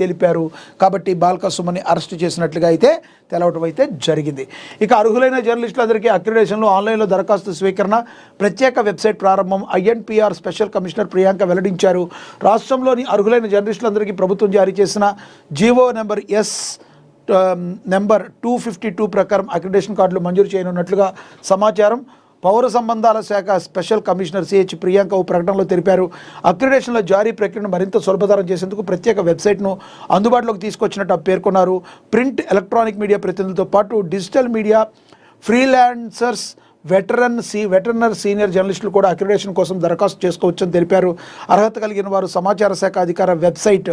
తెలిపారు. కాబట్టి బాల్క సుమన్ని అరెస్టు చేసినట్లుగా అయితే తెలవటం అయితే జరిగింది. ఇక అర్హులైన జర్నలిస్టులందరికీ అక్రిడేషన్లో ఆన్లైన్లో దరఖాస్తు స్వీకరణ ప్రత్యేక వెబ్సైట్ ప్రారంభం INPR స్పెషల్ కమిషనర్ ప్రియాంక వెల్లడించారు. రాష్ట్రంలోని అర్హులైన జర్నలిస్టులందరికీ ప్రభుత్వం జారీ చేసిన జీవో నెంబర్ 252 ప్రకారం అక్రిడేషన్ కార్డులు మంజూరు చేయనున్నట్లుగా సమాచారం. పౌర సంబంధాల శాఖ స్పెషల్ కమిషనర్ CH ప్రియాంక ఓ ప్రకటనలో తెలిపారు. అక్రిడేషన్ల జారీ ప్రక్రియను మరింత సులభతరం చేసేందుకు ప్రత్యేక వెబ్సైట్ను అందుబాటులోకి తీసుకొచ్చినట్టు పేర్కొన్నారు. ప్రింట్, ఎలక్ట్రానిక్ మీడియా ప్రతినిధులతో పాటు డిజిటల్ మీడియా, ఫ్రీలాన్సర్స్, వెటరనర్ సీనియర్ జర్నలిస్టులు కూడా అక్రిడేషన్ కోసం దరఖాస్తు చేసుకోవచ్చని తెలిపారు. అర్హత కలిగిన వారు సమాచార శాఖ అధికార వెబ్సైట్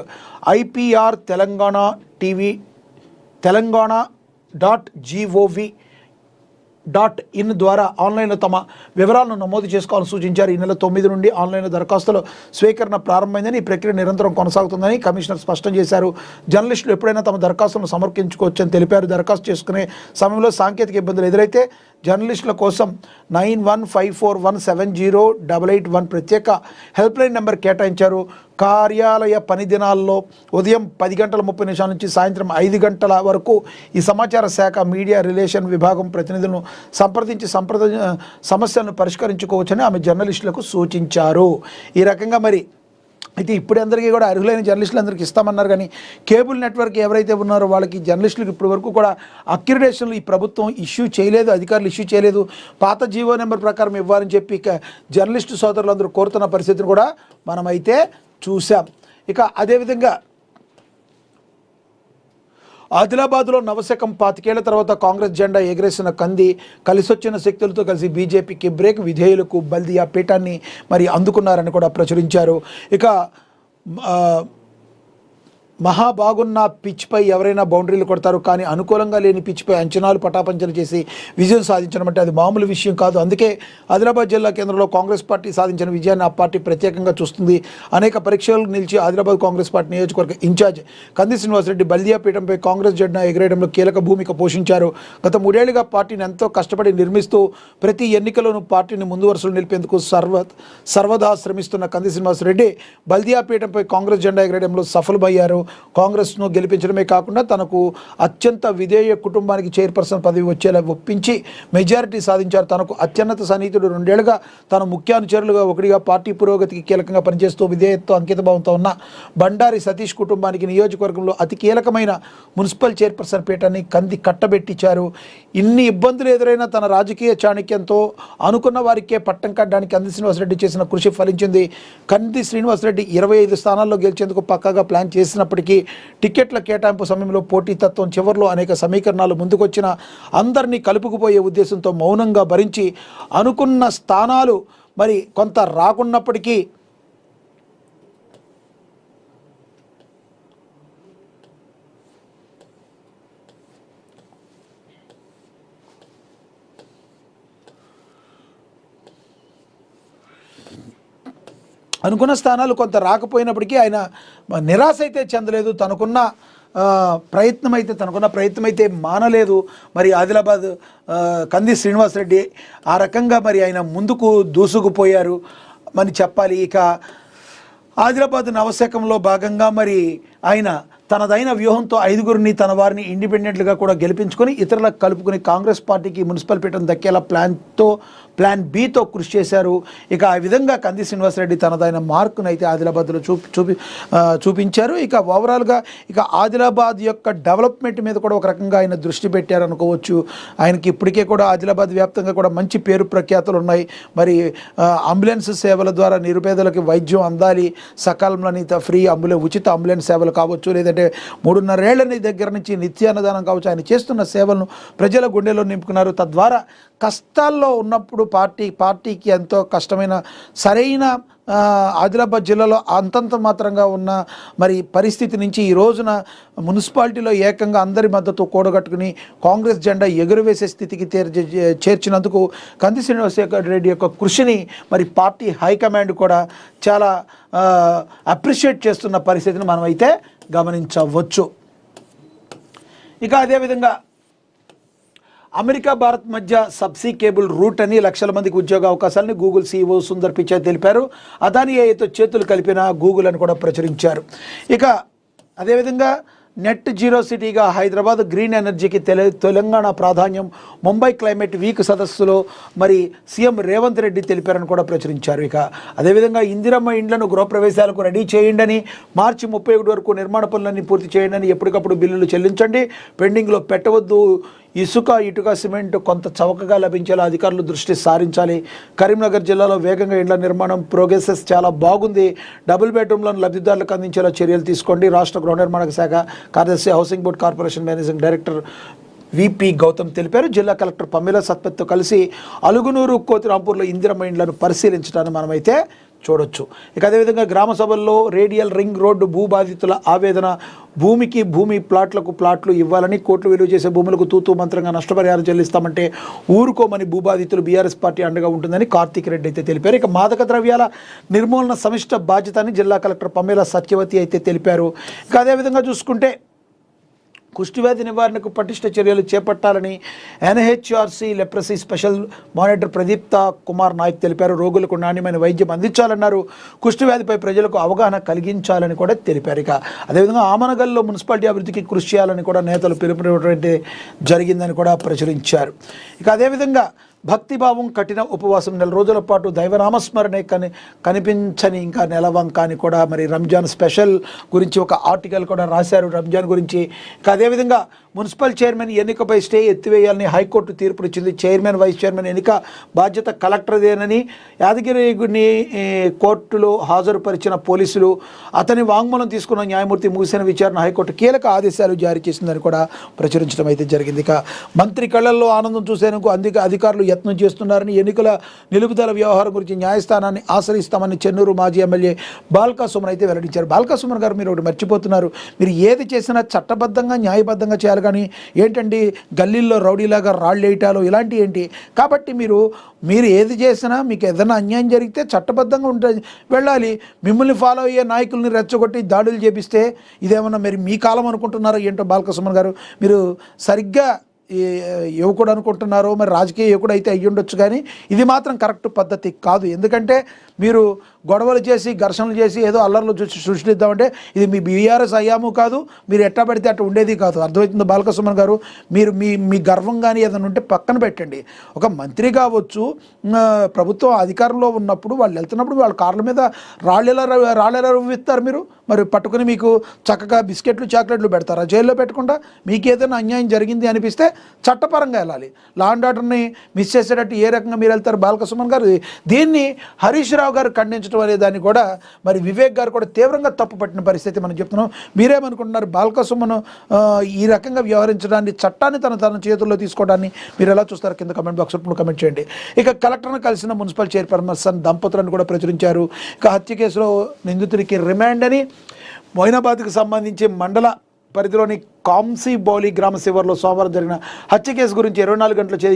IPR telanggana.gov.in ద్వారా ఆన్లైన్లో తమ వివరాలను నమోదు చేసుకోవాలని సూచించారు. ఈ నెల 9 నుండి ఆన్లైన్లో దరఖాస్తుల స్వీకరణ ప్రారంభమైందని, ఈ ప్రక్రియ నిరంతరం కొనసాగుతుందని కమిషనర్ స్పష్టం చేశారు. జర్నలిస్టులు ఎప్పుడైనా తమ దరఖాస్తులను సమర్పించుకోవచ్చని తెలిపారు. దరఖాస్తు చేసుకునే సమయంలో సాంకేతిక ఇబ్బందులు ఎదురైతే జర్నలిస్టుల కోసం 9154170881 ప్రత్యేక హెల్ప్లైన్ నెంబర్ కేటాయించారు. కార్యాలయ పని దినాల్లో ఉదయం 10:30 నుంచి సాయంత్రం 5 గంటల వరకు ఈ సమాచార శాఖ మీడియా రిలేషన్ విభాగం ప్రతినిధులను సంప్రదించి సమస్యలను పరిష్కరించుకోవచ్చని ఆమె జర్నలిస్టులకు సూచించారు. ఈ రకంగా మరి అయితే ఇప్పుడు అందరికీ కూడా అర్హులైన జర్నలిస్టులందరికీ ఇస్తామన్నారు. కానీ కేబుల్ నెట్వర్క్ ఎవరైతే ఉన్నారో వాళ్ళకి జర్నలిస్టులకు ఇప్పటి వరకు కూడా అక్రిడేషన్లు ఈ ప్రభుత్వం ఇష్యూ చేయలేదు, అధికారులు ఇష్యూ చేయలేదు. పాత జీవో నెంబర్ ప్రకారం ఇవ్వాలని చెప్పి జర్నలిస్టు సోదరులందరూ కోరుతున్న పరిస్థితిని కూడా మనమైతే చూసాం. ఇక అదేవిధంగా ఆదిలాబాద్లో నవశకం 25 ఏళ్ల తర్వాత కాంగ్రెస్ జెండా ఎగరేసిన కంది కలిసొచ్చిన శక్తులతో కలిసి బీజేపీకి బ్రేక్, విధేయులకు బల్దియా పీఠాన్ని మరి అందుకున్నారని కూడా ప్రచురించారు. ఇక బాగున్న పిచ్పై ఎవరైనా బౌండరీలు కొడతారు, కానీ అనుకూలంగా లేని పిచ్పై అంచనాలు పటాపంచలు చేసి విజయం సాధించడం అంటే అది మామూలు విషయం కాదు. అందుకే ఆదిలాబాద్ జిల్లా కేంద్రంలో కాంగ్రెస్ పార్టీ సాధించిన విజయాన్ని ఆ పార్టీ ప్రత్యేకంగా చూస్తుంది. అనేక పరీక్షలకు నిలిచి ఆదిలాబాద్ కాంగ్రెస్ పార్టీ నియోజకవర్గ ఇన్ఛార్జ్ కంది శ్రీనివాసరెడ్డి బల్దియా పీఠంపై కాంగ్రెస్ జెండా ఎగరేయడంలో కీలక భూమిక పోషించారు. గత 3 ఏళ్లుగా పార్టీని ఎంతో కష్టపడి నిర్మిస్తూ ప్రతి ఎన్నికలోనూ పార్టీని ముందు వరుసలు నిలిపేందుకు సర్వదా శ్రమిస్తున్న కంది శ్రీనివాసరెడ్డి బల్దియా పీఠంపై కాంగ్రెస్ జెండా ఎగరేయడంలో సఫలమయ్యారు. కాంగ్రెస్ను గెలిపించడమే కాకుండా తనకు అత్యంత విధేయ కుటుంబానికి చైర్పర్సన్ పదవి వచ్చేలా ఒప్పించి మెజారిటీ సాధించారు. తనకు అత్యున్నత సన్నిహితుడు 2 ఏళ్లుగా తన ముఖ్యానుచరులుగా ఒకటిగా పార్టీ పురోగతికి కీలకంగా పనిచేస్తూ విధేయతతో అంకితభావంతో ఉన్న బండారి సతీష్ కుటుంబానికి నియోజకవర్గంలో అతి కీలకమైన మున్సిపల్ చైర్పర్సన్ పీఠాన్ని కంది కట్టబెట్టించారు. ఇన్ని ఇబ్బందులు ఎదురైనా తన రాజకీయ చాణక్యంతో అనుకున్న వారికే పట్టం కట్టడానికి కంది శ్రీనివాసరెడ్డి చేసిన కృషి ఫలించింది. కంది శ్రీనివాసరెడ్డి 25 స్థానాల్లో గెలిచేందుకు పక్కాగా ప్లాన్ చేసినప్పటికీ టికెట్ల కేటాయింపు సమయంలో పోటీతత్వం చివరిలో అనేక సమీకరణాలు ముందుకొచ్చిన అందరినీ కలుపుకుపోయే ఉద్దేశంతో మౌనంగా భరించి అనుకున్న స్థానాలు మరి కొంత రాకున్నప్పటికీ అనుకున్న స్థానాలు కొంత రాకపోయినప్పటికీ ఆయన నిరాశ అయితే చెందలేదు. తనకున్న ప్రయత్నం అయితే మానలేదు. మరి ఆదిలాబాద్ కంది శ్రీనివాసరెడ్డి ఆ రకంగా మరి ఆయన ముందుకు దూసుకుపోయారు అని చెప్పాలి. ఇక ఆదిలాబాద్ నవశకంలో భాగంగా మరి ఆయన తనదైన వ్యూహంతో 5గురిని తన వారిని ఇండిపెండెంట్గా కూడా గెలిపించుకొని ఇతరులకు కలుపుకొని కాంగ్రెస్ పార్టీకి మున్సిపల్ పీఠం దక్కేలా ప్లాన్ బితో కృషి చేశారు. ఇక ఆ విధంగా కంది శ్రీనివాసరెడ్డి తనదైన మార్కును అయితే ఆదిలాబాద్లో చూపించారు. ఇక ఓవరాల్గా ఇక ఆదిలాబాద్ యొక్క డెవలప్మెంట్ మీద కూడా ఒక రకంగా ఆయన దృష్టి పెట్టారు అనుకోవచ్చు. ఆయనకి ఇప్పటికే కూడా ఆదిలాబాద్ వ్యాప్తంగా కూడా మంచి పేరు ప్రఖ్యాతులు ఉన్నాయి. మరి అంబులెన్స్ సేవల ద్వారా నిరుపేదలకు వైద్యం అందాలి, సకాలంలో ఫ్రీ ఉచిత అంబులెన్స్ సేవలు కావచ్చు, లేదంటే 3.5 ఏళ్ల దగ్గర నుంచి నిత్యాన్నదానం కావచ్చు, ఆయన చేస్తున్న సేవలను ప్రజల గుండెలో నింపుకున్నారు. తద్వారా కష్టాల్లో ఉన్నప్పుడు పార్టీకి ఎంతో కష్టమైన సరైన ఆదిలాబాద్ జిల్లాలో అంతంత మాత్రంగా ఉన్న మరి పరిస్థితి నుంచి ఈ రోజున మున్సిపాలిటీలో ఏకంగా అందరి మద్దతు కూడగట్టుకుని కాంగ్రెస్ జెండా ఎగురవేసే స్థితికి చేర్చినందుకు కంది శ్రీనివాసరెడ్డి యొక్క కృషిని మరి పార్టీ హైకమాండ్ కూడా చాలా అప్రిషియేట్ చేస్తున్న పరిస్థితిని మనమైతే గమనించవచ్చు. ఇక అదేవిధంగా అమెరికా భారత్ మధ్య సబ్సీ కేబుల్ రూట్ అని లక్షల మందికి ఉద్యోగ అవకాశాలని గూగుల్ CEO సుందర్ పిచాయ్ తెలిపారు. అదానీ ఏఐతో చేతులు కలిపిన గూగుల్ అని కూడా ప్రచురించారు. ఇక అదేవిధంగా నెట్ జీరో సిటీగా హైదరాబాద్ గ్రీన్ ఎనర్జీకి తెలంగాణ ప్రాధాన్యం ముంబై క్లైమేట్ వీక్ సదస్సులో మరి సీఎం రేవంత్ రెడ్డి తెలిపారని కూడా ప్రచురించారు. ఇక అదేవిధంగా ఇందిరమ్మ ఇండ్లను గృహప్రవేశాలకు రెడీ చేయండి, మార్చి 31 వరకు నిర్మాణ పనులన్నీ పూర్తి చేయండి, ఎప్పటికప్పుడు బిల్లులు చెల్లించండి, పెండింగ్లో పెట్టవద్దు, ఇసుక ఇటుక సిమెంట్ కొంత చౌకగా లభించేలా అధికారులు దృష్టి సారించాలి, కరీంనగర్ జిల్లాలో వేగంగా ఇండ్ల నిర్మాణం ప్రోగ్రెసెస్ చాలా బాగుంది, డబుల్ బెడ్రూమ్లను లబ్ధిదారులకు అందించేలా చర్యలు తీసుకోండి. రాష్ట్ర గృహ నిర్మాణ శాఖ కార్యదర్శి housing board corporation managing director VP Gautam తెలిపారు. జిల్లా కలెక్టర్ పమ్మిల సత్పత్తో కలిసి అలుగునూరు కోతిరాంపూర్లో ఇందిరమ్మ ఇండ్లను పరిశీలించడాన్ని మనమైతే చూడొచ్చు. ఇక అదేవిధంగా గ్రామ సభల్లో రేడియల్ రింగ్ రోడ్డు భూబాధితుల ఆవేదన, భూమి ప్లాట్లకు ప్లాట్లు ఇవ్వాలని, కోట్లు విలువ చేసే భూములకు తూతూ మంత్రంగా నష్టపరిహారం చెల్లిస్తామంటే ఊరుకోమని భూబాధితులు బీఆర్ఎస్ పార్టీ అండగా ఉంటుందని కార్తీక్ రెడ్డి అయితే తెలిపారు. ఇక మాదక ద్రవ్యాల నిర్మూలన సమిష్ట బాధ్యత అని జిల్లా కలెక్టర్ పమ్మేల సత్యవతి అయితే తెలిపారు. ఇక అదేవిధంగా చూసుకుంటే కుష్టివ్యాధి నివారణకు పటిష్ట చర్యలు చేపట్టాలని NHRC leprosy special monitor Pradeepta Kumar Nayak తెలిపారు. రోగులకు నాణ్యమైన వైద్యం అందించాలన్నారు. కుష్టివ్యాధిపై ప్రజలకు అవగాహన కలిగించాలని కూడా తెలిపారు. ఇక అదేవిధంగా ఆమనగల్లో మున్సిపాలిటీ అభివృద్ధికి కృషి చేయాలని కూడా నేతలు పిలుపునివ్వడం జరిగిందని కూడా ప్రచురించారు. ఇక అదేవిధంగా భక్తిభావం కఠిన ఉపవాసం 4 రోజుల పాటు దైవనామస్మరణే కనిపించని ఇంకా నెలవంక అని కూడా మరి రంజాన్ స్పెషల్ గురించి ఒక ఆర్టికల్ కూడా రాశారు రంజాన్ గురించి. ఇక అదేవిధంగా మున్సిపల్ చైర్మన్ ఎన్నికపై స్టే ఎత్తివేయాలని హైకోర్టు తీర్పునిచ్చింది. చైర్మన్ వైస్ చైర్మన్ ఎన్నిక బాధ్యత కలెక్టర్దేనని యాదగిరిని కోర్టులో హాజరుపరిచిన పోలీసులు అతని వాంగ్మూలం తీసుకున్న న్యాయమూర్తి ముగిసిన విచారణ హైకోర్టు కీలక ఆదేశాలు జారీ చేసిందని కూడా ప్రచురించడం అయితే జరిగింది. ఇక మంత్రి కళ్ళల్లో ఆనందం చూసేందుకు అధికారులు యత్నం చేస్తున్నారని, ఎన్నికల నిలుపుదల వ్యవహారం గురించి న్యాయస్థానాన్ని ఆశ్రయిస్తామని చెన్నూరు మాజీ ఎమ్మెల్యే బాల్కా సుమన్ అయితే వెల్లడించారు. బాల్కా సుమన్ గారు, మీరు ఒకటి మర్చిపోతున్నారు, మీరు ఏది చేసినా చట్టబద్ధంగా న్యాయబద్ధంగా చేయాలి, కానీ ఏంటండి గల్లీల్లో రౌడీలాగా రాళ్ళు వేయటాలు ఇలాంటివి ఏంటి? కాబట్టి మీరు ఏది చేసినా మీకు ఏదైనా అన్యాయం జరిగితే చట్టబద్ధంగా వెళ్ళాలి. మిమ్మల్ని ఫాలో అయ్యే నాయకుల్ని రెచ్చగొట్టి దాడులు చేపిస్తే ఇదేమన్నా మరి మీ కాలం అనుకుంటున్నారో ఏంటో బాల్కా సుమన్ గారు, మీరు సరిగ్గా యువకుడు అనుకుంటున్నారో మరి రాజకీయ యువకుడు అయితే అయ్యి ఉండొచ్చు, కానీ ఇది మాత్రం కరెక్ట్ పద్ధతి కాదు. ఎందుకంటే మీరు గొడవలు చేసి ఘర్షణలు చేసి ఏదో అల్లర్లు సృష్టిద్దామంటే ఇది మీ బీఆర్ఎస్ అయ్యాము కాదు, మీరు ఎట్టా పడితే అట్లా ఉండేది కాదు. అర్థమవుతుంది బాల్కా సుమన్ గారు, మీరు మీ గర్వం కానీ ఏదైనా ఉంటే పక్కన పెట్టండి. ఒక మంత్రి కావచ్చు, ప్రభుత్వం అధికారంలో ఉన్నప్పుడు వాళ్ళు వెళ్తున్నప్పుడు వాళ్ళ కార్ల మీద రాళ్ళెలా రువ్విస్తారు మీరు? మరి పట్టుకుని మీకు చక్కగా బిస్కెట్లు చాక్లెట్లు పెడతారా జైల్లో పెట్టకుండా? మీకు ఏదైనా అన్యాయం జరిగింది అనిపిస్తే చట్టపరంగా వెళ్ళాలి. లా అండ్ ఆర్డర్ని మిస్ చేసేటట్టు ఏ రకంగా మీరు వెళ్తారు బాల్కా సుమన్ గారు? దీన్ని హరీష్ రావు గారు ఖండించడం అనే దాన్ని కూడా మరి వివేక్ గారు కూడా తీవ్రంగా తప్పు పట్టిన పరిస్థితి మనం చెప్తున్నాం. మీరేమనుకుంటున్నారు? బాల్కా సుమన్ ఈ రకంగా వ్యవహరించడాన్ని, చట్టాన్ని తన చేతుల్లో తీసుకోవడాన్ని మీరు ఎలా చూస్తారు? కింద కమెంట్ బాక్స్ కమెంట్ చేయండి. ఇక కలెక్టర్ను కలిసిన మున్సిపల్ చైర్పర్సన్ దంపతులను కూడా ప్రచురించారు. ఇక హత్య కేసులో నిందితుడికి రిమాండ్ అని మొయినాబాద్కు సంబంధించి మండల పరిధిలోని కాంసీబౌలి గ్రామ శివారులో సోమవారం జరిగిన హత్య కేసు గురించి 24 గంటలు ఛేదించారు.